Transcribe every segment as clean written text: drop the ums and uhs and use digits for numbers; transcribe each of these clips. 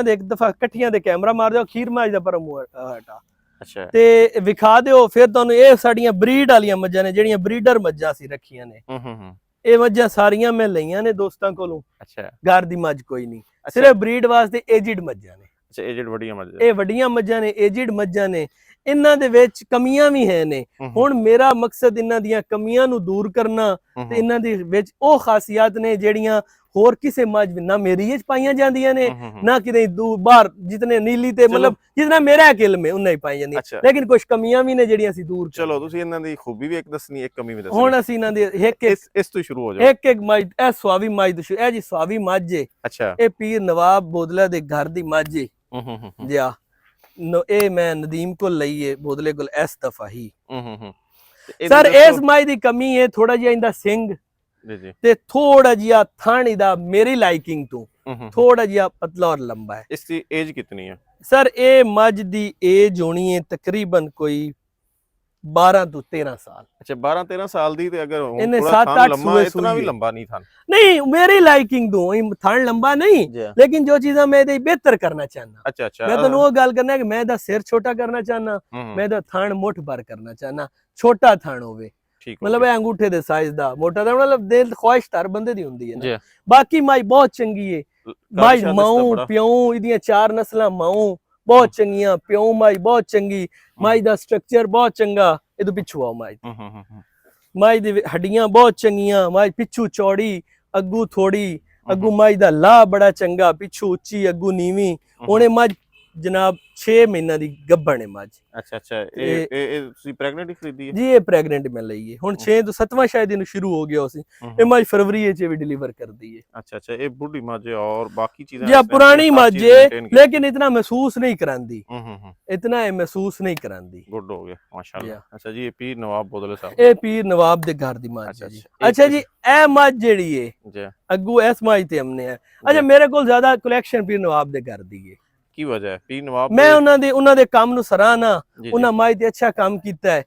ਇੱਕ ਦਫਾ ਇਕੱਠੀਆਂ ਦੇ ਕੈਮਰਾ ਮਾਰ ਦਿਓ ਖੀਰ ਮਾਜ ਦਾ ਪਰ ਮੂੰਹ ਹਟਾ ਅੱਛਾ ਤੇ ਵਿਖਾ ਦਿਓ। ਫਿਰ ਤੁਹਾਨੂੰ ਇਹ ਸਾਡੀਆਂ ਬਰੀਡ ਵਾਲੀਆਂ ਮੱਝਾਂ ਨੇ ਜਿਹੜੀਆਂ ਬਰੀਡਰ ਮੱਝਾਂ ਸੀ ਰੱਖੀਆਂ ਨੇ। ਇਹ ਮੱਝਾਂ ਸਾਰੀਆਂ ਮੈਂ ਲਈਆਂ ਨੇ ਦੋਸਤਾਂ ਕੋਲੋਂ। ਅੱਛਾ ਘਰ ਦੀ ਮੱਝ ਕੋਈ ਨਹੀਂ, ਸਿਰਫ ਬਰੀਡ ਵਾਸਤੇ ਏਜਿਡ ਮੱਝਾਂ ਨੇ। ਅੱਛਾ ਏਜਿਡ ਵੱਡੀਆਂ ਮੱਝਾਂ, ਇਹ ਵੱਡੀਆਂ ਮੱਝਾਂ ਨੇ, ਏਜਿਡ ਮੱਝਾਂ ਨੇ। ਇਹਨਾਂ ਦੇ ਵਿੱਚ ਕਮੀਆਂ ਵੀ ਹੈ ਨੇ। ਹੁਣ ਮੇਰਾ ਮਕਸਦ ਇਹਨਾਂ ਦੀਆਂ ਕਮੀਆਂ ਨੂੰ ਦੂਰ ਕਰਨਾ ਤੇ ਇਹਨਾਂ ਦੇ ਵਿੱਚ ਉਹ ਖਾਸੀਅਤ ਨੇ ਜਿਹੜੀਆਂ ਹੋਰ ਕਿਸੇ ਮੱਝ ਨਾ ਮੇਰੀ ਵਿੱਚ ਪਾਈਆਂ ਜਾਂਦੀਆਂ ਨੇ ਨਾ ਕਿਤੇ ਬਾਹਰ ਜਿਤਨੇ ਨੀਲੀ ਤੇ ਮਤਲਬ ਜਿਤਨਾ ਮੇਰਾ ਕਿਲਮ ਹੈ ਉਨਾ ਹੀ ਪਾਈ ਜਾਂਦੀਆਂ। ਲੇਕਿਨ ਕੁਝ ਕਮੀਆਂ ਵੀ ਨੇ ਜਿਹੜੀਆਂ ਅਸੀਂ ਦੂਰ। ਚਲੋ ਤੁਸੀਂ ਇਹਨਾਂ ਦੀ ਖੂਬੀ ਵੀ ਇੱਕ ਦੱਸਣੀ, ਇੱਕ ਕਮੀ ਵੀ ਦੱਸਣੀ। ਹੁਣ ਅਸੀਂ ਇਹਨਾਂ ਦੇ ਇਸ ਤੋਂ ਸ਼ੁਰੂ ਹੋ ਜਾਓ। ਇੱਕ ਮੱਝ ਇਹ ਸਵਾਵੀ ਮੱਝ ਤੋਂ ਇਹ ਜੀ ਸਵਾਵੀ ਮੱਝ ਏ। ਅੱਛਾ ਇਹ ਪੀਰ ਨਵਾਬ ਬੋਦਲਾ ਦੇ ਘਰ ਦੀ ਮੱਝ ਏ ਜੀ। ਇਹ ਮੈਂ ਨਦੀਮ ਕੋਲ ਲਈ ਏ ਬੋਦਲੇ ਕੋਲ ਇਸ ਦਫਾ ਹੀ। ਸਰ ਇਸ ਮੱਝ ਦੀ ਕਮੀ ਹੈ ਥੋੜਾ ਜਿਹਾ ਇਹਦਾ ਸਿੰਘ ਤੇ ਥੋੜਾ ਜਿਹਾ ਥਾਣੀ ਦਾ ਮੇਰੀ ਲਾਈਕਿੰਗ ਤੋਂ ਥੋੜਾ ਜਿਹਾ ਪਤਲਾ ਔਰ ਲੰਬਾ ਹੈ। ਇਸ ਦੀ ਏਜ ਕਿਤਨੀ ਹੈ ਸਰ? ਇਹ ਮੱਝ ਦੀ ਏਜ ਹੋਣੀ ਹੈ ਤਕਰੀਬਨ ਕੋਈ 12 ਤੋਂ 13 ਸਾਲ। ਅੱਛਾ 12 13 ਸਾਲ ਦੀ ਤੇ ਅਗਰ ਇਹਨੇ 7-8 ਲੰਬਾ ਇਤਨਾ ਵੀ ਲੰਬਾ ਨਹੀਂ ਥਾ ਨਹੀਂ ਮੇਰੀ ਲਾਈਕਿੰਗ ਤੋਂ ਥਣ ਲੰਬਾ ਨਹੀਂ ਲੇਕਿਨ ਜੋ ਚੀਜ਼ਾਂ ਮੈਂ ਇਹਦੇ ਬਿਹਤਰ ਕਰਨਾ ਚਾਹਨਾ। ਅੱਛਾ ਮੈਂ ਤੁਹਾਨੂੰ ਉਹ ਗੱਲ ਕਰਨਾ ਕਿ ਮੈਂ ਇਹਦਾ ਸਿਰ ਛੋਟਾ ਕਰਨਾ ਚਾਹਨਾ, ਮੈਂ ਇਹਦਾ ਥਣ ਮੁੱਠ ਭਰ ਕਰਨਾ ਚਾਹਨਾ, ਛੋਟਾ ਥਣ ਹੋਵੇ ਮਤਲਬ ਇਹ ਅੰਗੂਠੇ ਦੇ ਸਾਈਜ਼ ਦਾ ਮੋਟਾ ਦਾ ਮਤਲਬ ਦਿਲ ਖੁਆਇਸ਼ ਧਰ ਬੰਦੇ ਦੀ ਹੁੰਦੀ ਹੈ। ਬਾਕੀ ਮਾਈ ਬਹੁਤ ਚੰਗੀ ਹੈ। ਮਾਈ ਮਾਊ ਪਿਓ ਇਹਦੀਆਂ 4 ਨਸਲਾਂ ਮਾਊ ਬਹੁਤ ਚੰਗੀਆਂ, ਪਿਓ ਮਾਈ ਬਹੁਤ ਚੰਗੀ, ਮਾਈ ਦਾ ਸਟਰਕਚਰ ਬਹੁਤ ਚੰਗਾ। ਇਹਦੇ ਪਿੱਛੂ ਆ ਮਾਈ ਦੀ ਹੱਡੀਆਂ ਬਹੁਤ ਚੰਗੀਆਂ, ਮਾਈ ਪਿੱਛੂ ਚੌੜੀ ਅੱਗੂ ਥੋੜੀ, ਅੱਗੂ ਮਾਈ ਦਾ ਲਾ ਬੜਾ ਚੰਗਾ, ਪਿੱਛੂ ਉੱਚੀ ਅੱਗੂ ਨੀਵੀਂ। ਉਹਨੇ ਮੱਝ ਜਨਾਬ 6 ਮਹੀਨਿਆਂ ਦੀ ਗੱਭਣ ਹੈ ਮੱਝ। ਅੱਛਾ ਇਹ ਤੁਸੀਂ ਪ੍ਰੈਗਨੈਂਟ ਹੀ ਖਰੀਦੀ ਹੈ ਜੀ? ਇਹ ਪ੍ਰੈਗਨੈਂਟ ਮੈਂ ਲਈ ਹੈ। ਹੁਣ 6 ਤੋਂ 7ਵਾਂ ਸ਼ਾਇਦ ਇਹਨੂੰ ਸ਼ੁਰੂ ਹੋ ਗਿਆ ਸੀ। ਇਹ ਮੱਝ ਫਰਵਰੀ ਚ ਵੀ ਡਿਲੀਵਰ ਕਰਦੀ ਹੈ। ਅੱਛਾ ਇਹ ਬੁੱਢੀ ਮੱਝ ਹੈ और बाकी चीजें जी पुरानी मੱਝ है लेकिन इतना महसूस नहीं करांदी, इतना महसूस नहीं करांदी। गुड हो गया माशाल्लाह। अच्छा जी ये पीर नवाब बोदले साहब, ਇਹ ਪੀਰ ਨਵਾਬ ਦੇ ਘਰ ਦੀ ਮੱਝ ਹੈ ਜੀ। ਅੱਛਾ ਜੀ ਇਹ ਮੱਝ ਜਿਹੜੀ ਹੈ ਅੱਗੂ ਇਸ ਮੱਝ ਤੇ ਹਮਨੇ ਹੈ। ਅੱਛਾ ਮੇਰੇ ਕੋਲ ਜ਼ਿਆਦਾ ਕਲੈਕਸ਼ਨ ਪੀਰ ਨਵਾਬ ਦੇ ਘਰ ਦੀ ਹੈ। ਕੀ ਵਜ੍ਹਾ ਹੈ? ਪੀਰ ਨਵਾਬ ਮੈਂ ਉਹਨਾਂ ਦੇ ਕੰਮ ਨੂੰ ਸਰਾਹਨਾ, ਉਹਨਾਂ ਮੱਝ ਤੇ ਅੱਛਾ ਕੰਮ ਕੀਤਾ ਹੈ।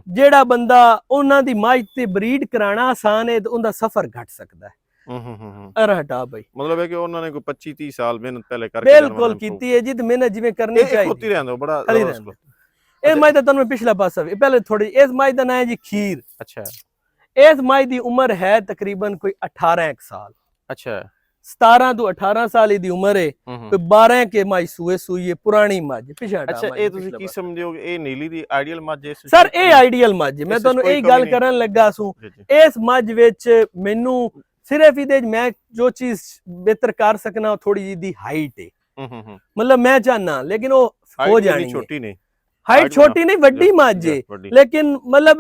ਜਿਹੜਾ ਬੰਦਾ ਉਹਨਾਂ ਦੀ ਮੱਝ ਤੇ ਬਰੀਡ ਕਰਾਣਾ ਆਸਾਨ ਹੈ ਤੇ ਉਹਦਾ ਸਫ਼ਰ ਘਟ ਸਕਦਾ ਹੈ। ਅਰ ਹਟਾ ਭਾਈ ਮਤਲਬ ਹੈ ਕਿ ਉਹਨਾਂ ਨੇ ਕੋਈ 25 30 ਸਾਲ ਮਿਹਨਤ ਪਹਿਲੇ ਕਰਕੇ ਬਿਲਕੁਲ ਕੀਤੀ ਹੈ ਜੀ। ਤੇ ਮਿਹਨਤ ਜਿਵੇਂ ਕਰਨੀ ਚਾਹੀਦੀ ਹੋਤੀ ਰਹਿੰਦਾ ਬੜਾ। ਇਹ ਮੱਝ ਦਾ ਤੁਹਾਨੂੰ ਪਿਛਲਾ ਪਾਸਾ ਵੀ ਪਹਿਲੇ ਥੋੜੀ ਇਸ ਮੱਝ ਦਾ ਨਾਂ ਹੈ ਜੀ ਖੀਰ। ਅੱਛਾ ਇਸ ਮੱਝ ਦੀ ਉਮਰ ਹੈ ਤਕਰੀਬਨ ਕੋਈ 18 ਸਾਲ। ਅੱਛਾ 17 ਤੋਂ 18 ਸਾਲ ਦੀ ਉਮਰ ਹੈ। ਕੋਈ 12 ਕੇ ਮੱਝ ਸੂਈ ਹੈ, ਪੁਰਾਣੀ ਮੱਝ ਪਿਛਾੜਾ। ਅੱਛਾ ਇਹ ਤੁਸੀਂ ਕੀ ਸਮਝੋਗੇ ਇਹ ਨੀਲੀ ਦੀ ਆਈਡੀਅਲ ਮੱਝ ਹੈ? ਸਰ ਇਹ ਆਈਡੀਅਲ ਮੱਝ ਹੈ। ਮੈਂ ਤੁਹਾਨੂੰ ਇਹ ਗੱਲ ਕਰਨ ਲੱਗਾ ਸੂ ਇਸ ਮੱਝ ਵਿੱਚ ਮੈਨੂੰ ਸਿਰਫ ਇਹਦੇ ਮੈਂ ਜੋ ਚੀਜ਼ ਬਿਹਤਰ ਕਰ ਸਕਣਾ ਥੋੜੀ ਜਿਹੀ ਦੀ ਹਾਈਟ ਹੈ। ਮਤਲਬ ਮੈਂ ਚਾਹਨਾ ਲੇਕਿਨ ਉਹ ਹੋ ਜਾਣੀ ਛੋਟੀ ਨਹੀਂ, हाइट छोटी नहीं वड्डी मझ है लेकिन मतलब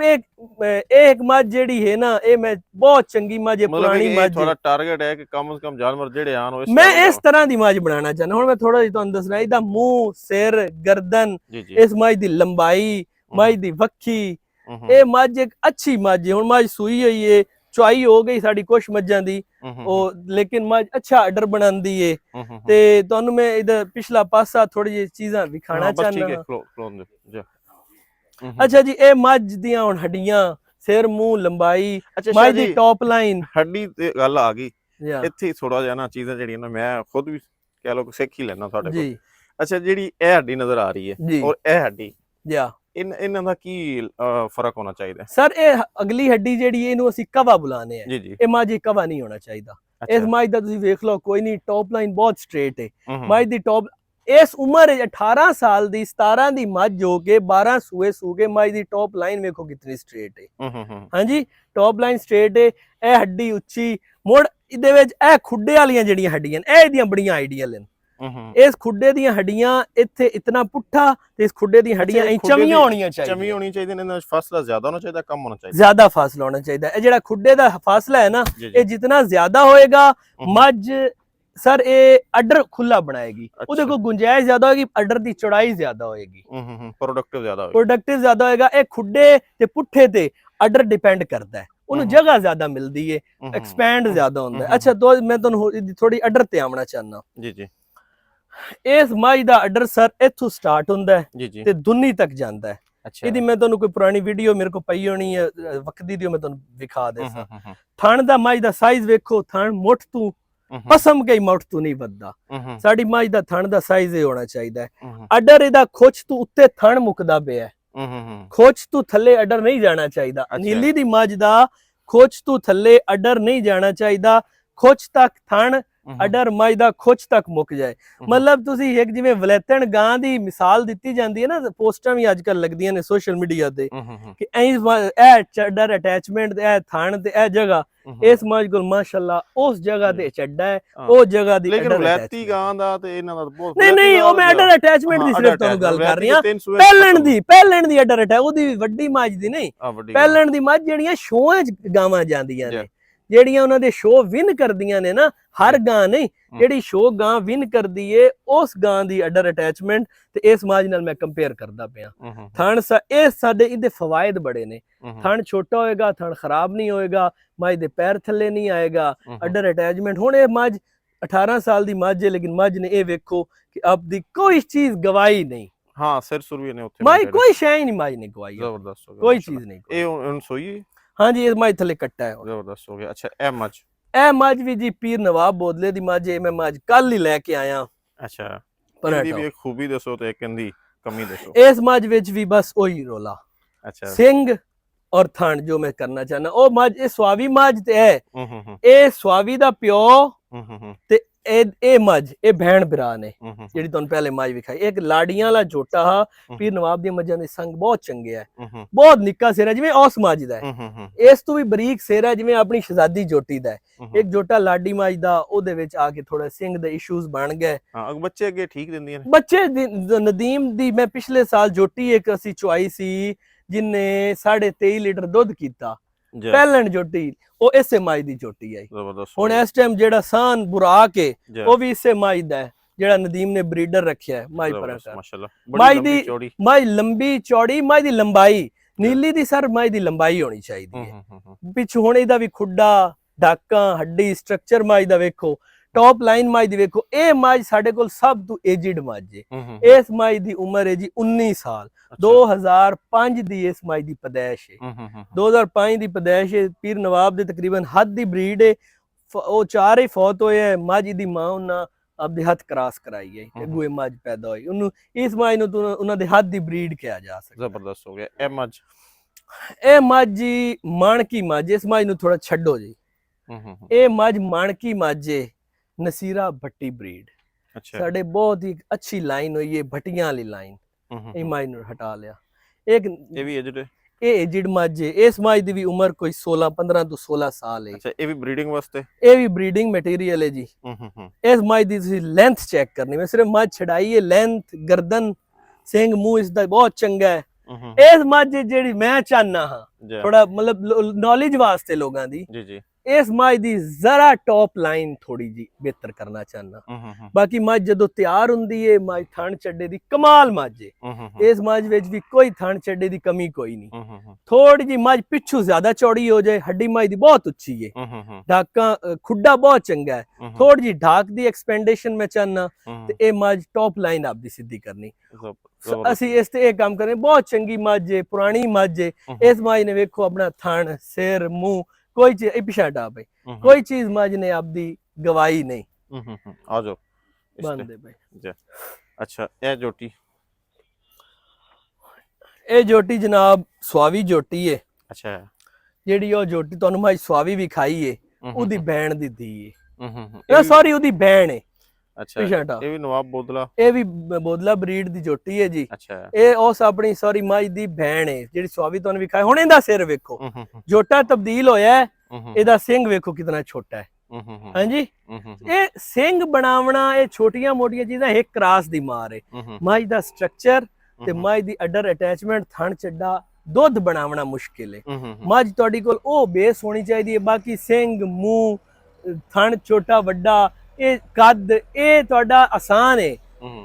एक मझ जेड़ी है ना ये मैं बहुत चंगी मझ है, पुरानी मझ। थोड़ा टारगेट है कि कम से कम जानवर जेड़े आन मैं इस तरह दी मझ बनाना चाहना। हुण मैं थोड़ा जिहा तुहानू दसना इहदा मुंह, सिर, गर्दन, इस मझ दी लंबाई, मझ दी वक्खी, ये मझ एक अच्छी मझ है। हुण मझ सूई होई है, चुआई हो गई साडी कुछ मझां दी लेकिन मझ अच्छा आर्डर बनांदी है। ते तुहानू मैं इधर पिछला पासा थोड़ी जी चीज़ां विखाना चाहना। अच्छा जी ए मझ दियां हुण हड्डियां, सिर, मुंह, लंबाई, मझ दी टॉप लाइन हड्डी ते गल आ गई इत्थे थोड़ा जिहा ना चीज़ां जेहड़ियां ना मैं खुद भी कह लो सिख ही लेना तुहाडे कोल। अच्छा जेहड़ी ए हड्डी नजर आ रही है और ए हड्डी इन्हां दा की फर्क होना चाहिए? सर ए अगली हड्डी जेहड़ी इहनू असीं कवा बुलाने हैं। ए मझ कवा नहीं होना चाहिए। इस मझ दा तुसीं वेख लो कोई नहीं, टॉप लाइन बहुत स्ट्रेट है मझ दी। टॉप इस उम्र 18 साल दी 17 दी मझ हो के 12 सूए सू के मझ दी टॉप लाइन वेखो कितनी स्ट्रेट है। हाँ जी टॉप लाइन स्ट्रेट है। ए हड्डी उच्ची मुड़ इहदे विच ए खुड्डे वालियां जेहड़ियां हड्डियां ए इहदियां बड़ियां आइडियल हैं। इस खुड्डे दी हड्डियां इत्थे इतना पुट्ठा ते इस खुड्डे दी हड्डियां चमियां होणियां चाहिए। चमी होनी चाहिए, इन्हां फासला ज्यादा होना चाहिए, कम होना चाहिए? ज्यादा फासला होना चाहिए। ए जेहड़ा खुड्डे दा फासला है ना ये जितना ज्यादा होएगा मझ सर ये अडर खुला बनाएगी। वो देखो गुंजाइश ज्यादा होगी, अडर दी चौड़ाई ज्यादा होएगी, प्रोडक्टिव ज्यादा होएगा। ए खुड्डे ते पुट्ठे ते अडर डिपेंड करता है, उन्हें जगह ज्यादा मिलती है, एक्सपैंड ज्यादा होता है। अच्छा तो मैं तुहानू थोड़ी अडर ते आना चाहना। जी जी इस मझ दा अडर सर इत्थों स्टार्ट हुंदा है ते दुन्नी तक जांदा है। ਇਹਦੀ ਮੈਂ ਤੁਹਾਨੂੰ ਕੋਈ ਪੁਰਾਣੀ ਵੀਡੀਓ ਮੇਰੇ ਕੋਲ ਪਈ ਹੋਣੀ ਹੈ ਵਕਤ ਦੀ ਮੈਂ ਤੁਹਾਨੂੰ ਵਿਖਾ ਦੇਸਾਂ। ਥਣ ਦਾ ਮੱਝ ਦਾ ਸਾਈਜ਼ ਵੇਖੋ, ਥਣ ਮੁੱਠ ਤੋਂ ਪਸਮ ਕੇ ਮੁੱਠ ਤੋਂ ਨਹੀਂ ਵੱਧਦਾ। ਸਾਡੀ ਮੱਝ ਦਾ ਥਣ ਦਾ ਸਾਈਜ਼ ਇਹ ਹੋਣਾ ਚਾਹੀਦਾ ਹੈ। ਅੱਡਰ ਇਹਦਾ ਖੁੱਚ ਤੋਂ ਉੱਤੇ ਥਣ ਮੁੱਕਦਾ ਪਿਆ ਹੈ, ਖੁੱਚ ਤੋਂ ਥੱਲੇ ਅੱਡਰ ਨਹੀਂ ਜਾਣਾ ਚਾਹੀਦਾ। ਨੀਲੀ ਦੀ ਮੱਝ ਦਾ ਖੁੱਚ ਤੋਂ ਥੱਲੇ ਅੱਡਰ ਨਹੀਂ ਜਾਣਾ ਚਾਹੀਦਾ, ਖੁੱਚ ਤੱਕ ਥਣ ਅੱਡਰ ਮੱਝ ਦਾ ਖੁੱਚ ਤੱਕ ਮੁੱਕ ਜਾਏ। ਮਤਲਬ ਤੁਸੀਂ ਇੱਕ ਜਿਵੇਂ ਵਲੈਤਣ ਗਾਂ ਦੀ ਮਿਸਾਲ ਦਿੱਤੀ ਜਾਂਦੀ ਹੈ ਨਾ, ਪੋਸਟਾਂ ਵੀ ਅੱਜ ਕੱਲ ਲੱਗਦੀਆਂ ਨੇ ਸੋਸ਼ਲ ਮੀਡੀਆ ਤੇ ਕਿ ਇਹ ਅੱਡਰ ਅਟੈਚਮੈਂਟ ਇਹ ਥਣ ਤੇ ਇਹ ਜਗ੍ਹਾ ਇਸ ਮੱਝ ਕੋਲ ਮਾਸ਼ਾਅੱਲਾ ਉਸ ਜਗ੍ਹਾ ਤੇ ਚੱਡਾ ਹੈ, ਉਹ ਜਗ੍ਹਾ ਦੀ ਲੇਕਿਨ ਵਲੈਤੀ ਗਾਂ ਦਾ ਤੇ ਇਹਨਾਂ ਦਾ ਬਹੁਤ ਨਹੀਂ ਉਹ ਮੈਂ ਅੱਡਰ ਅਟੈਚਮੈਂਟ ਦੀ ਸਿਰਫ ਤੁਹਾਨੂੰ ਗੱਲ ਕਰ ਰਹੀ ਹਾਂ। ਪਹਿਲਣ ਦੀ ਅੱਡਰ ਅਟੈਚ ਉਹਦੀ ਵੱਡੀ ਮੱਝ ਦੀ ਨਹੀਂ, ਪਹਿਲਣ ਦੀ ਮੱਝ ਜਿਹੜੀਆਂ ਸ਼ੋਆਂ 'ਚ ਗਾਵਾਂ ਜਾਂਦੀਆਂ ਨੇ, ਜਿਹੜੀਆਂ ਉਹਨਾਂ ਦੇ ਸ਼ੋਅ ਵਿਨ ਕਰਦੀਆਂ ਨੇ ਨਾ, ਹਰ ਗਾਂ ਨਹੀਂ, ਜਿਹੜੀ ਸ਼ੋਅ ਗਾਂ ਵਿਨ ਕਰਦੀ ਏ ਉਸ ਗਾਂ ਦੀ ਅੱਡਰ ਅਟੈਚਮੈਂਟ ਤੇ ਇਸ ਮੱਝ ਨਾਲ ਮੈਂ ਕੰਪੇਅਰ ਕਰਦਾ ਪਿਆ। ਥਣ ਇਹ ਸਾਡੇ ਇਹਦੇ ਫਵਾਇਦ ਬੜੇ ਨੇ। ਥਣ ਛੋਟਾ ਹੋਏਗਾ, ਥਣ ਖਰਾਬ ਨਹੀਂ ਹੋਏਗਾ, ਮੱਝ ਦੇ ਪੈਰ ਥੱਲੇ ਨਹੀਂ ਆਏਗਾ, ਅੱਡਰ ਅਟੈਚਮੈਂਟ। ਹੁਣ ਇਹ ਮੱਝ 18 ਸਾਲ ਦੀ ਮੱਝ ਹੈ, ਲੇਕਿਨ ਮੱਝ ਨੇ ਇਹ ਵੇਖੋ ਕਿ ਆਪਦੀ ਕੋਈ ਚੀਜ਼ ਗਵਾਈ ਨਹੀਂ। ਹਾਂ, ਸਿਰ ਸੁਰਵੀ ਨੇ ਉੱਥੇ ਮੱਝ ਕੋਈ ਸ਼ੈ ਨਹੀਂ ਮੱਝ ਨੇ ਗਵਾਈ, ਜ਼ਬਰਦਸਤ ਹੋ ਗਿਆ, ਕੋਈ ਚੀਜ਼ ਨਹੀਂ। ਇਹ ਹੁਣ ਸੋਈ ਹਾਂਜੀ, ਇਹ ਮੱਝ ਥੱਲੇ ਕੱਟਾ ਹੈ, ਜ਼ਬਰਦਸਤ ਹੋ ਗਿਆ। ਅੱਛਾ, ਇਹ ਮੱਝ ਵੀ ਜੀ ਪੀਰ ਨਵਾਬ ਬੋਦਲੇ ਦੀ ਮੱਝ ਹੈ। ਮੈਂ ਮੱਝ ਕੱਲ ਹੀ ਲੈ ਕੇ ਆਇਆ। ਅੱਛਾ, ਇਹਦੀ ਵੀ ਇੱਕ ਖੂਬੀ ਦੱਸੋ ਤੇ ਇੱਕ ਇਹਦੀ ਕਮੀ ਦੱਸੋ। ਇਸ ਮੱਝ ਵਿੱਚ ਵੀ ਬਸ ਉਹੀ ਰੋਲਾ। ਅੱਛਾ, ਸਿੰਘ ਔਰ ਥਣ ਜੋ ਮੈਂ ਕਰਨਾ ਚਾਹਨਾ, ਉਹ ਮੱਝ ਇਹ ਸਵਾਵੀ ਮੱਝ ਤੇ ਹੈ, ਇਹ ਸਵਾਵੀ ਦਾ ਪਿਓ ਤੇ ਇਹ ਮੱਝ ਇਹ ਭੈਣ ਭਰਾ ਨੇ ਜਿਹੜੀ ਤੁਹਾਨੂੰ ਪਹਿਲੇ ਮੱਝ ਵਿਖਾਈ। ਇੱਕ ਲਾੜੀਆਂ ਵਾਲਾ ਝੋਟਾ ਹਾ, ਪੀਰ ਨਵਾਬ ਦੀਆਂ ਮੱਝਾਂ ਦੇ ਸੰਗ ਬਹੁਤ ਚੰਗੇ ਆ, ਬਹੁਤ ਨਿੱਕਾ ਸਿਰਾ ਜਿਵੇਂ ਉਸ ਮੱਝ ਦਾ ਹੈ, ਇਸ ਤੋਂ ਵੀ ਬਰੀਕ ਸਿਰਾ ਜਿਵੇਂ ਆਪਣੀ ਸ਼ਹਜ਼ਾਦੀ ਝੋਟੀ ਦਾ ਹੈ। ਇੱਕ ਝੋਟਾ ਲਾਡੀ ਮੱਝ ਦਾ, ਉਹਦੇ ਵਿੱਚ ਆ ਕੇ ਥੋੜਾ ਸਿੰਘ ਦੇ ਇਸ਼ੂਜ਼ ਬਣ ਗਏ। ਬੱਚੇ ਅੱਗੇ ਠੀਕ ਦਿੰਦੀਆਂ ਨੇ ਬੱਚੇ। ਨਦੀਮ ਦੀ ਮੈਂ ਪਿਛਲੇ ਸਾਲ ਝੋਟੀ ਇੱਕ ਅਸੀਂ ਚੁਆਈ ਸੀ ਜਿਨੇ 23.5 ਲੀਟਰ ਦੁੱਧ ਕੀਤਾ, ਪਹਿਲਣ ਝੋਟੀ, ਉਹ ਇਸੇ ਮੱਝ ਦੀ ਝੋਟੀ ਆਈ। ਹੁਣ ਇਸ ਟਾਈਮ ਜਿਹੜਾ ਸਾਨ ਬੁਰਾਕ ਹੈ ਉਹ ਵੀ ਇਸੇ ਮੱਝ ਦਾ ਹੈ ਜਿਹੜਾ ਨਦੀਮ ਨੇ ਬਰੀਡਰ ਰੱਖਿਆ ਹੈ। ਮੱਝ ਮੱਝ ਲੰਬੀ ਚੌੜੀ, ਮੱਝ ਦੀ ਲੰਬਾਈ ਨੀਲੀ ਦੀ ਸਰ ਮੱਝ ਦੀ ਲੰਬਾਈ ਹੋਣੀ ਚਾਹੀਦੀ ਹੈ। ਪਿੱਛੋਂ ਹੁਣ ਇਹਦਾ ਵੀ ਖੁੱਡਾ, ਢਾਕਾਂ, ਹੱਡੀ ਸਟਰਕਚਰ ਮੱਝ ਦਾ ਵੇਖੋ, ਟੌਪ ਲਾਈਨ ਮੱਝ ਦੀ ਵੇਖੋ। ਇਹ ਮੱਝ ਸਾਡੇ ਕੋਲ ਸਭ ਤੋਂ ਏਜਡ ਮੱਝ ਹੈ। ਇਸ ਮੱਝ ਦੀ ਉਮਰ ਹੈ ਜੀ 19 ਸਾਲ। 2005 ਦੀ ਇਸ ਮੱਝ ਦੀ ਪੈਦਾਇਸ਼ ਹੈ। 2005 ਦੀ ਪੈਦਾਇਸ਼ ਹੈ। ਪੀਰ ਨਵਾਬ ਦੇ ਤਕਰੀਬਨ ਹੱਦ ਦੀ ਬਰੀਡ ਹੈ। ਉਹ ਚਾਰ ਹੀ ਫੌਤ ਹੋਏ ਹੈ। ਮੱਝ ਦੀ ਮਾਂ ਉਹਨਾਂ ਆਪਦੇ ਹੱਥ ਕਰਾਸ ਕਰਾਈ ਹੈ, ਅੱਗੋਂ ਮੱਝ ਪੈਦਾ ਹੋਈ। ਉਹਨੂੰ ਇਸ ਮੱਝ ਨੂੰ ਉਹਨਾਂ ਦੇ ਹੱਥ ਦੀ ਬਰੀਡ ਕਿਹਾ ਜਾ ਸਕਦਾ। ਜ਼ਬਰਦਸਤ ਹੋ ਗਿਆ। ਇਹ ਮੱਝ ਜੀ ਮਾਣਕੀ ਮੱਝ, ਇਸ ਮੱਝ ਨੂੰ ਥੋੜਾ ਛੱਡੋ ਜੀ। ਇਹ ਮੱਝ ਮਾਣਕੀ ਮੱਝ ਹੈ, ਨਸੀਰਾ ਭੱਟੀ ਬਰੀਡ। ਸਾਡੇ ਬਹੁਤ ਹੀ ਅੱਛੀ ਲਾਈਨ ਹੋਈ ਹੈ, ਭੱਟੀਆਂ ਵਾਲੀ ਲਾਈਨ। ਇਹ ਮੱਝ ਨੂੰ ਹਟਾ ਲਿਆ। ਇਹ ਵੀ ਏਜਡ ਹੈ, ਇਹ ਏਜਡ ਮੱਝ ਹੈ। ਇਸ ਮੱਝ ਦੀ ਵੀ ਉਮਰ ਕੋਈ 15 ਤੋਂ 16 ਸਾਲ ਹੈ। ਅੱਛਾ, ਇਹ ਵੀ ਬਰੀਡਿੰਗ ਵਾਸਤੇ, ਇਹ ਵੀ ਬਰੀਡਿੰਗ ਮਟੀਰੀਅਲ ਹੈ ਜੀ। ਇਸ ਮੱਝ ਦੀ ਤੁਸੀਂ ਲੈਂਥ ਚੈੱਕ ਕਰਨੀ, ਮੈਂ ਸਿਰਫ ਮੱਝ ਛਡਾਈ ਹੈ, ਲੈਂਥ, ਗਰਦਨ, ਸਿੰਘ, ਮੂੰਹ ਇਸ ਦਾ ਬਹੁਤ ਚੰਗਾ ਹੈ। ਇਸ ਮੱਝ ਜਿਹੜੀ ਮੈਂ ਚਾਹਨਾ ਹਾਂ ਥੋੜਾ ਮਤਲਬ ਨੌਲੇਜ ਵਾਸਤੇ ਲੋਕਾਂ ਦੀ, ਇਸ ਮੱਝ ਦੀ ਜ਼ਰਾ ਟੌਪ ਲਾਈਨ ਥੋੜੀ ਜੀ ਬਿਹਤਰ ਕਰਨਾ ਚਾਹਨਾ। ਬਾਕੀ ਮੱਝ ਜਦੋਂ ਤਿਆਰ ਹੁੰਦੀ ਹੈ, ਮੱਝ ਥਣ ਚੱਡੇ ਦੀ ਕਮਾਲ ਮੱਝ ਹੈ। ਇਸ ਮੱਝ ਵਿੱਚ ਵੀ ਕੋਈ ਥਣ ਚੱਡੇ ਦੀ ਕਮੀ ਕੋਈ ਨਹੀਂ। ਥੋੜੀ ਜੀ ਮੱਝ ਪਿੱਛੋਂ ਜ਼ਿਆਦਾ ਚੌੜੀ ਹੋ ਜਾਏ, ਹੱਡੀ ਮੱਝ ਦੀ ਬਹੁਤ ਉੱਚੀ ਹੈ, ਢਾਕਾਂ ਖੁੱਡਾ ਬਹੁਤ ਚੰਗਾ ਹੈ। ਥੋੜੀ ਜੀ ਢਾਕ ਦੀ ਐਕਸਪੈਂਡੇਸ਼ਨ ਮੈਂ ਚਾਹਨਾ ਤੇ ਇਹ ਮੱਝ ਟੌਪ ਲਾਈਨ ਆਪਦੀ ਸਿੱਧੀ ਕਰਨੀ। ਅਸੀਂ ਇਸ ਤੇ ਇਹ ਕੰਮ ਕਰੇ। ਬਹੁਤ ਚੰਗੀ ਮੱਝ ਹੈ, ਪੁਰਾਣੀ ਮੱਝ ਹੈ। ਇਸ ਮੱਝ ਨੇ ਵੇਖੋ ਆਪਣਾ ਥਣ, ਸਿਰ, ਮੂੰਹ, ਕੋਈ ਚੀਜ਼ ਪਿਛਾ ਡਾ ਪਈ, ਕੋਈ ਚੀਜ਼ ਮੱਝ ਨੇ ਆਪਦੀ ਗਵਾਈ ਨਹੀਂ। ਆ ਜਾਓ ਬੰਦੇ ਭਾਈ। ਅੱਛਾ, ਇਹ ਝੋਟੀ ਜਨਾਬ ਸਵਾਵੀ ਝੋਟੀ ਹੈ। ਅੱਛਾ, ਜਿਹੜੀ ਉਹ ਝੋਟੀ ਤੁਹਾਨੂੰ ਮੈਂ ਸਵਾਵੀ ਵੀ ਖਾਈ ਹੈ, ਉਹਦੀ ਭੈਣ ਦੀ ਧੀ ਹੈ। ਸੌਰੀ, ਉਹਦੀ ਭੈਣ ਹੈ। ਅੱਛਾ, ਇਹ ਵੀ ਨਵਾਬ ਬੋਦਲਾ, ਇਹ ਵੀ ਬੋਦਲਾ ਬਰੀਡ ਦੀ ਝੋਟੀ ਹੈ ਜੀ। ਅੱਛਾ, ਇਹ ਉਸ ਆਪਣੀ ਸੌਰੀ ਮੱਝ ਦੀ ਭੈਣ ਹੈ ਜਿਹੜੀ ਸਵਾਵੀ ਤੁਹਾਨੂੰ ਵਿਖਾਈ। ਹੁਣ ਇਹਦਾ ਸਿਰ ਵੇਖੋ, ਝੋਟਾ ਤਬਦੀਲ ਹੋਇਆ, ਇਹਦਾ ਸਿੰਘ ਵੇਖੋ ਕਿਤਨਾ ਛੋਟਾ ਹੈ। ਹਾਂਜੀ, ਇਹ ਸਿੰਘ ਬਣਾਵਣਾ, ਇਹ ਛੋਟੀਆਂ ਮੋਟੀਆਂ ਚੀਜ਼ਾਂ ਇੱਕ ਕਰਾਸ ਦੀ ਮਾਰ ਹੈ। ਮੱਝ ਦਾ ਸਟਰਕਚਰ ਤੇ ਮੱਝ ਦੀ ਅੱਡਰ ਅਟੈਚਮੈਂਟ, ਥਣ ਚੱਡਾ, ਦੁੱਧ ਬਣਾਵਣਾ ਮੁਸ਼ਕਿਲ ਹੈ। ਮੱਝ ਤੁਹਾਡੀ ਕੋਲ ਉਹ ਬੇਸ ਹੋਣੀ ਚਾਹੀਦੀ ਹੈ। ਬਾਕੀ ਸਿੰਘ, ਮੂੰਹ, ਥਣ ਛੋਟਾ ਵੱਡਾ, ਇਹ ਕੱਦ, ਇਹ ਤੁਹਾਡਾ ਆਸਾਨ ਹੈ।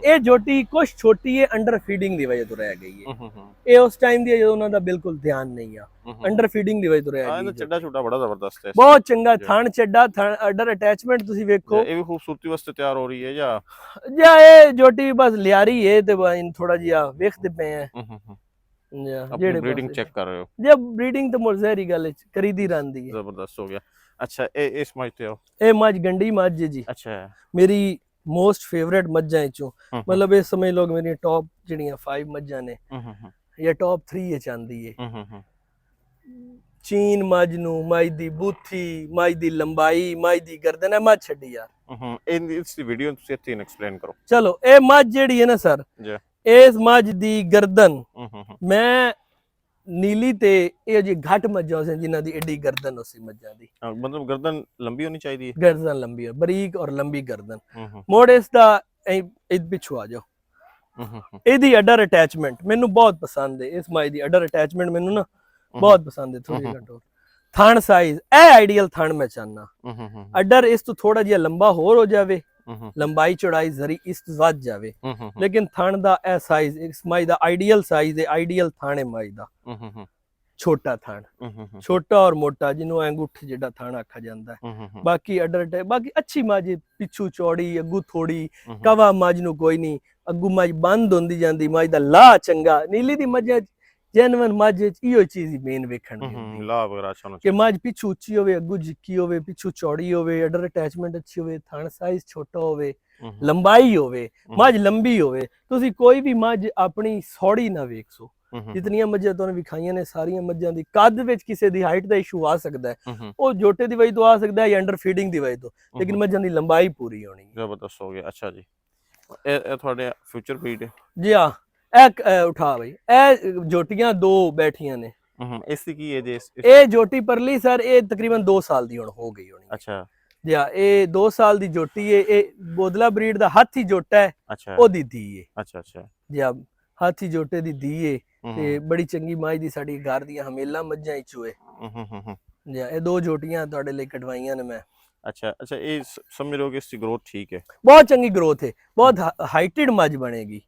ਇਹ ਝੋਟੀ ਕੁਛ ਛੋਟੀ ਹੈ, ਅੰਡਰ ਫੀਡਿੰਗ ਦੀ ਵਜ੍ਹਾ ਤੋਂ ਰਹਿ ਗਈ ਹੈ। ਇਹ ਉਸ ਟਾਈਮ ਦੀ ਜਦੋਂ ਉਹਨਾਂ ਦਾ ਬਿਲਕੁਲ ਧਿਆਨ ਨਹੀਂ ਆ, ਅੰਡਰ ਫੀਡਿੰਗ ਦੀ ਵਜ੍ਹਾ ਤੋਂ ਰਹਿ ਗਈ। ਚੱਡਾ ਛੋਟਾ ਬੜਾ ਜ਼ਬਰਦਸਤ ਹੈ, ਬਹੁਤ ਚੰਗਾ ਥਣ ਚੱਡਾ, ਅੱਡਰ ਅਟੈਚਮੈਂਟ ਤੁਸੀਂ ਵੇਖੋ। ਇਹ ਵੀ ਖੂਬਸੂਰਤੀ ਵਾਸਤੇ ਤਿਆਰ ਹੋ ਰਹੀ ਹੈ ਜਾਂ ਇਹ ਝੋਟੀ ਬਸ ਲਿਆਰੀ ਹੈ ਤੇ ਥੋੜਾ ਜਿਹਾ ਵੇਖਦੇ ਪਏ ਆ। ਜਿਹੜੇ ਬਰੀਡਿੰਗ ਚੈੱਕ ਕਰ ਰਹੇ ਹੋ, ਜੇ ਬਰੀਡਿੰਗ ਤਾਂ ਮੁਰਜ਼ੇਰੀ ਗੱਲ ਕਰੀਦੀ ਰਹਿੰਦੀ ਹੈ। ਜ਼ਬਰਦਸਤ ਹੋ ਗਿਆ। ਅੱਛਾ ਇਹ ਇਸ ਮੱਝ ਤੇ ਹੋ? ਇਹ ਮੱਝ ਗੰਡੀ ਮੱਝ ਹੈ ਜੀ। ਅੱਛਾ ਮੇਰੀ ਮੋਸਟ ਫੇਵਰੇਟ ਮੱਝਾਂ ਚੋਂ ਮਤਲਬ ਇਹ ਸਮਝ ਲਓ ਮੇਰੀ ਟੌਪ ਜਿਹੜੀਆਂ 5 ਮੱਝਾਂ ਨੇ ਜਾਂ ਟੌਪ 3 ਚ ਆਂਦੀ ਹੈ। ਚੀਨ ਮੱਝ ਨੂੰ, ਮੱਝ ਦੀ ਬੂਥੀ, ਮੱਝ ਦੀ ਲੰਬਾਈ, ਮੱਝ ਦੀ ਗਰਦਨ, ਹੈ ਮੱਝ ਛੱਡੀ ਯਾਰ। ਇਸ ਦੀ ਵੀਡੀਓ ਤੁਸੀਂ ਇੱਥੇ ਐਕਸਪਲੇਨ ਕਰੋ। ਚਲੋ ਇਹ ਮੱਝ ਜਿਹੜੀ ਹੈ ਨਾ ਸਰ, ਇਸ ਮੱਝ ਦੀ ਗਰਦਨ ਮੈਂ ਨੀਲੀ ਤੇ ਇਹ ਜੀ ਘੱਟ ਮੱਝਾਂ ਸੀ ਜਿਨ੍ਹਾਂ ਦੀ ਏਡੀ ਗਰਦਨ ਉਸੇ ਮੱਝਾਂ ਦੀ, ਮਤਲਬ ਗਰਦਨ ਲੰਬੀ ਹੋਣੀ ਚਾਹੀਦੀ ਹੈ। ਗਰਦਨ ਲੰਬੀ ਹੈ, ਬਰੀਕ ਔਰ ਲੰਬੀ ਗਰਦਨ। ਮੋੜ ਇਸ ਦਾ ਇਹ ਪਿੱਛੋਂ ਆ ਜਾਓ। ਇਹਦੀ ਅਡਰ ਅਟੈਚਮੈਂਟ ਮੈਨੂੰ ਬਹੁਤ ਪਸੰਦ ਹੈ। ਇਸ ਮੱਝ ਦੀ ਅਡਰ ਅਟੈਚਮੈਂਟ ਮੈਨੂੰ ਨਾ ਬਹੁਤ ਪਸੰਦ ਹੈ। ਥੋੜੀ ਘਟੋ ਥਣ ਸਾਈਜ਼ ਇਹ ਆਈਡੀਅਲ ਥਣ ਮੈਂ ਚਾਹਨਾ। ਅਡਰ ਇਸ ਤੋਂ ਥੋੜਾ ਜਿਹਾ ਲੰਬਾ ਹੋਰ ਹੋ ਜਾਵੇ, ਲੰਬਾਈ ਚੌੜਾਈ ਜ਼ਰੀ ਇਸ ਤੋਂ ਵੱਧ ਜਾਵੇ, ਲੇਕਿਨ ਥਣ ਦਾ ਇਹ ਸਾਈਜ਼ ਇਸ ਮੱਝ ਦਾ ਆਈਡੀਅਲ ਸਾਈਜ਼ ਹੈ। ਆਈਡੀਅਲ ਥਣ ਹੈ ਮੱਝ ਦਾ। ਛੋਟਾ ਥਣ, ਛੋਟਾ ਔਰ ਮੋਟਾ, ਜਿਹਨੂੰ ਅੰਗੂਠੇ ਜਿਹੜਾ ਥਣ ਆਖਿਆ ਜਾਂਦਾ ਹੈ। ਬਾਕੀ ਅਡਰ ਬਾਕੀ ਅੱਛੀ ਮੱਝ, ਪਿੱਛੂ ਚੌੜੀ, ਅੱਗੂ ਥੋੜੀ, ਕਵਾ ਮੱਝ ਨੂੰ ਕੋਈ ਨਹੀਂ, ਅੱਗੂ ਮੱਝ ਬੰਦ ਹੁੰਦੀ ਜਾਂਦੀ, ਮੱਝ ਦਾ ਲਾ ਚੰਗਾ। ਨੀਲੀ ਦੀ ਮੱਝ ਜੈਨੂਇਨ ਮੱਝ ਇਹੋ ਚੀਜ਼ ਮੇਨ ਵੇਖਣ ਦੀ ਹੁੰਦੀ ਲਾ ਵਗੈਰਾ ਅੱਛਾ ਕਿ ਮੱਝ ਪਿੱਛੂ ਉੱਚੀ ਹੋਵੇ, ਅੱਗੂ ਜਿੱਕੀ ਹੋਵੇ, ਪਿੱਛੂ ਚੌੜੀ ਹੋਵੇ, ਅਡਰ ਅਟੈਚਮੈਂਟ ਅੱਛੀ ਹੋਵੇ, ਥਣ ਸਾਈਜ਼ ਛੋਟਾ ਹੋਵੇ, ਲੰਬਾਈ ਹੋਵੇ, ਮੱਝ ਲੰਬੀ ਹੋਵੇ। ਤੁਸੀਂ ਕੋਈ ਵੀ ਮੱਝ ਆਪਣੀ ਸੌੜੀ ਨਾ ਵੇਖੋ। ਜਿਤਨੀਆਂ ਮੱਝਾਂ ਤੁਹਾਨੂੰ ਵਿਖਾਈਆਂ ਨੇ ਸਾਰੀਆਂ ਮੱਝਾਂ ਦੀ ਕੱਦ ਵਿੱਚ ਕਿਸੇ ਦੀ ਹਾਈਟ ਦਾ ਇਸ਼ੂ ਆ ਸਕਦਾ ਹੈ, ਉਹ ਜੋਟੇ ਦੀ ਵਜ੍ਹਾ ਤੋਂ ਆ ਸਕਦਾ ਹੈ ਜਾਂ ਅੰਡਰ ਫੀਡਿੰਗ ਦੀ ਵਜ੍ਹਾ ਤੋਂ, ਲੇਕਿਨ ਮੱਝਾਂ ਦੀ ਲੰਬਾਈ ਪੂਰੀ ਹੋਣੀ। ਜ਼ਬਰਦਸਤ ਹੋ ਗਿਆ। ਅੱਛਾ ਜੀ, ਇਹ ਤੁਹਾਡੇ ਫਿਊਚਰ ਬਰੀਡ ਹੈ ਜੀ? ਹਾਂ, ਇਹ ਉਠਾ ਬਈ, ਇਹ ਜੋਟੀਆਂ ਦੋ ਬੈਠੀਆਂ ਨੇ। ਇਸ ਦੀ ਕੀ ਏਜ ਹੈ? ਇਹ ਜੋਟੀ ਪਰਲੀ ਸਰ ਇਹ ਤਕਰੀਬਨ 2 ਸਾਲ ਦੀ ਹੁਣ ਹੋ ਗਈ ਹੋਣੀ। ਅੱਛਾ ਜੀ ਹਾਂ, ਇਹ 2 ਸਾਲ ਦੀ ਜੋਟੀ ਹੈ। ਇਹ ਬੋਦਲਾ ਬਰੀਡ ਦਾ ਹਾਥੀ ਜੋਟਾ ਹੈ। ਅੱਛਾ, ਉਹਦੀ ਧੀ ਹੈ। ਅੱਛਾ ਅੱਛਾ ਜੀ ਹਾਂ, ਹਾਥੀ ਜੋਟੇ ਦੀ ਧੀ ਹੈ ਤੇ ਬੜੀ ਚੰਗੀ ਮੱਝ ਦੀ ਸਾਡੀ ਘਰ ਦੀਆਂ ਹਮੇਲਾ ਮੱਝਾਂ ਵਿੱਚੋਂ ਹੈ। ਜੀ ਹਾਂ, ਇਹ 2 ਜੋਟੀਆਂ ਤੁਹਾਡੇ ਲਈ ਕਢਵਾਈਆਂ ਨੇ ਮੈਂ। ਅੱਛਾ ਅੱਛਾ, ਇਹ ਸਮਝ ਲਓ ਕਿ ਇਸ ਦੀ ਗਰੋਥ ਠੀਕ ਹੈ, ਬਹੁਤ ਚੰਗੀ ਗਰੋਥ ਹੈ, ਬਹੁਤ ਹਾਈਟਡ ਮੱਝ ਬਣੇਗੀ,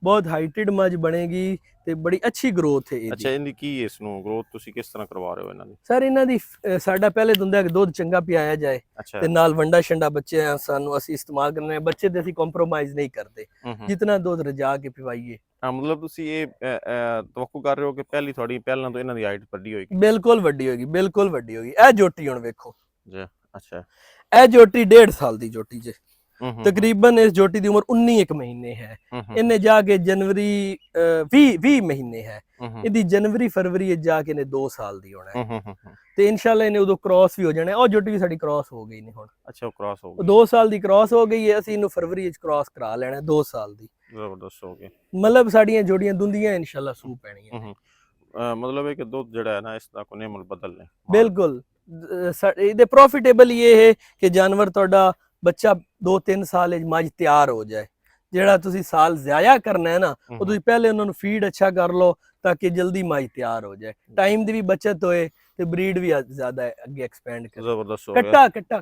ਬਹੁਤ ਹਾਈਟਡ ਮੱਝ ਬਣੇਗੀ ਤੇ ਬੜੀ ਅੱਛੀ ਗਰੋਥ ਹੈ ਇਹਦੀ। ਅੱਛਾ, ਇਹਦੀ ਕੀ ਇਸ ਨੂੰ ਗਰੋਥ ਤੁਸੀਂ ਕਿਸ ਤਰ੍ਹਾਂ ਕਰਵਾ ਰਹੇ ਹੋ ਇਹਨਾਂ ਦੀ? ਸਰ ਇਹਨਾਂ ਦੀ ਸਾਡਾ ਪਹਿਲੇ ਤੋਂ ਹੁੰਦਾ ਹੈ ਕਿ ਦੁੱਧ ਚੰਗਾ ਪਿਆਇਆ ਜਾਏ ਤੇ ਨਾਲ ਵੰਡਾ ਛੰਡਾ ਬੱਚੇ ਸਾਨੂੰ ਅਸੀਂ ਇਸਤੇਮਾਲ ਕਰਨੇ ਆ। ਬੱਚੇ ਤੇ ਅਸੀਂ ਕੰਪਰੋਮਾਈਜ਼ ਨਹੀਂ ਕਰਦੇ, ਜਿੰਨਾ ਦੁੱਧ ਰਜਾ ਕੇ ਪਿਵਾਈਏ। ਮਤਲਬ ਤੁਸੀਂ ਇਹ ਤਵੱਕੂ ਕਰ ਰਹੇ ਹੋ ਕਿ ਪਹਿਲਾਂ ਤੋਂ ਇਹਨਾਂ ਦੀ ਹਾਈਟ ਵੱਡੀ ਹੋਏਗੀ? ਬਿਲਕੁਲ ਵੱਡੀ ਹੋਏਗੀ, ਬਿਲਕੁਲ ਵੱਡੀ ਹੋਏਗੀ। ਇਹ ਜੋਟੀ ਹੁਣ ਵੇਖੋ ਜੀ। ਅੱਛਾ, ਇਹ ਜੋਟੀ 1.5 ਸਾਲ ਦੀ ਜੋਟੀ ਜੇ। ਤਕਰੀਬਨ ਇਸ ਜੋਟੀ ਦੀ ਉਮਰ 19 ਮਹੀਨੇ ਹੈ। ਇਹਨੇ ਜਾ ਕੇ ਜਨਵਰੀ 20 ਮਹੀਨੇ ਹੈ। ਇਹਦੀ ਜਨਵਰੀ ਫਰਵਰੀ ਜਾ ਕੇ ਨੇ 2 ਸਾਲ ਦੀ ਹੋਣਾ ਹੈ ਤੇ ਇਨਸ਼ਾਅੱਲਾ ਇਹਨੇ ਉਦੋਂ ਕ੍ਰਾਸ ਵੀ ਹੋ ਜਾਣਾ। ਉਹ ਜੋਟੀ ਵੀ ਸਾਡੀ ਕ੍ਰਾਸ ਹੋ ਗਈ ਨੇ ਹੁਣ। ਅੱਛਾ, ਉਹ ਕ੍ਰਾਸ ਹੋ ਗਈ, 2 ਸਾਲ ਦੀ ਕ੍ਰਾਸ ਹੋ ਗਈ ਹੈ। ਅਸੀਂ ਇਹਨੂੰ ਫਰਵਰੀ ਵਿੱਚ ਕ੍ਰਾਸ ਕਰਾ ਲੈਣਾ 2 ਸਾਲ ਦੀ। ਜ਼ਬਰਦਸਤ ਹੋ ਗਿਆ। ਮਤਲਬ ਸਾਡੀਆਂ ਜੋੜੀਆਂ ਦੁੰਦੀਆਂ ਇਨਸ਼ਾਅੱਲਾ ਸੂ ਪੈਣੀਆਂ। ਮਤਲਬ ਹੈ ਕਿ ਦੁੱਧ ਜਿਹੜਾ ਹੈ ਨਾ ਇਸ ਦਾ ਕੋਈ ਮੁੱਲ ਬਦਲ ਨਹੀਂ। ਬਿਲਕੁਲ, ਇਹਦੇ ਪ੍ਰੋਫਿਟੇਬਲ ਇਹ ਹੈ ਕਿ ਜਾਨਵਰ ਤੁਹਾਡਾ ਬੱਚਾ 2-3 ਸਾਲ ਵਿੱਚ ਮੱਝ ਤਿਆਰ ਹੋ ਜਾਏ। ਜਿਹੜਾ ਤੁਸੀਂ ਸਾਲ ਜ਼ਾਇਆ ਕਰਨਾ ਹੈ ਨਾ, ਉਹ ਤੁਸੀਂ ਪਹਿਲੇ ਉਹਨਾਂ ਨੂੰ ਫੀਡ ਅੱਛਾ ਕਰ ਲਓ ਤਾਂ ਕਿ ਜਲਦੀ ਮੱਝ ਤਿਆਰ ਹੋ ਜਾਏ, ਟਾਈਮ ਦੀ ਵੀ ਬਚਤ ਹੋਏ ਤੇ ਬਰੀਡ ਵੀ ਜ਼ਿਆਦਾ ਅੱਗੇ ਐਕਸਪੈਂਡ ਕਰੇ। ਜ਼ਬਰਦਸਤ ਹੋ ਗਿਆ। ਕੱਟਾ